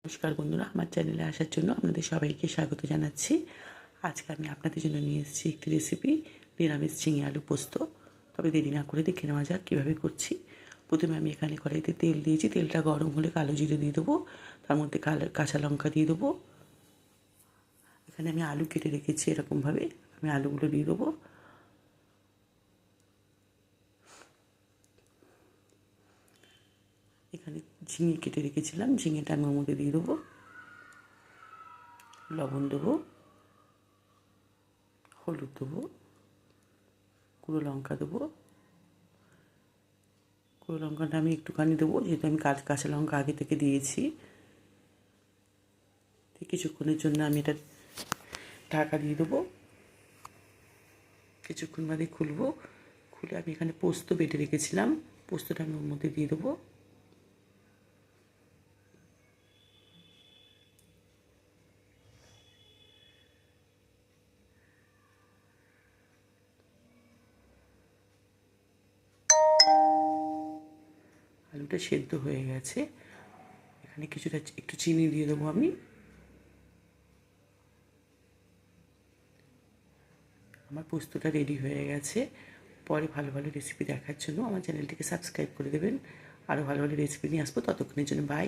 নমস্কার বন্ধুরা, আমার চ্যানেলে আসার জন্য আপনাদের সবাইকে স্বাগত জানাচ্ছি। আজকে আমি আপনাদের জন্য নিয়ে এসেছি একটি রেসিপি, নিরামিষ ঝিঙে আলু পোস্ত। তবে দেরি না করে দেখে নেওয়া যাক কীভাবে করছি। প্রথমে আমি এখানে কড়াইতে তেল দিয়েছি। তেলটা গরম হলে কালো জিরে দিয়ে দেবো, তার মধ্যে কাঁচা লঙ্কা দিয়ে দেবো। এখানে আমি আলু কেটে রেখেছি, এরকমভাবে আমি আলুগুলো দিয়ে দেবো। এখানে ঝিঙে কেটে রেখেছিলাম, ঝিঙেটা আমি ওর মধ্যে দিয়ে দেবো। লবণ দেবো, হলুদ দেবো, গুঁড়ো লঙ্কা দেবো। গুঁড়ো লঙ্কাটা আমি একটুখানি দেবো, যেহেতু আমি কাঁচা লঙ্কা আগে থেকে দিয়েছি। কিছুক্ষণের জন্য আমি এটা ঢাকা দিয়ে দেবো। কিছুক্ষণ বাদে খুলবো। খুলে আমি এখানে পোস্ত বেটে রেখেছিলাম, পোস্তটা আমি ওর মধ্যে দিয়ে দেবো। আলুটা সেদ্ধ হয়ে গেছে। এখানে কিছুটা একটু চিনি দিয়ে দেবো আমি। আমার পোস্তটা রেডি হয়ে গেছে। পরে ভালো ভালো রেসিপি দেখার জন্য আমার চ্যানেলটিকে সাবস্ক্রাইব করে দেবেন। আরও ভালো ভালো রেসিপি নিয়ে আসবো। ততক্ষণের জন্য বাই।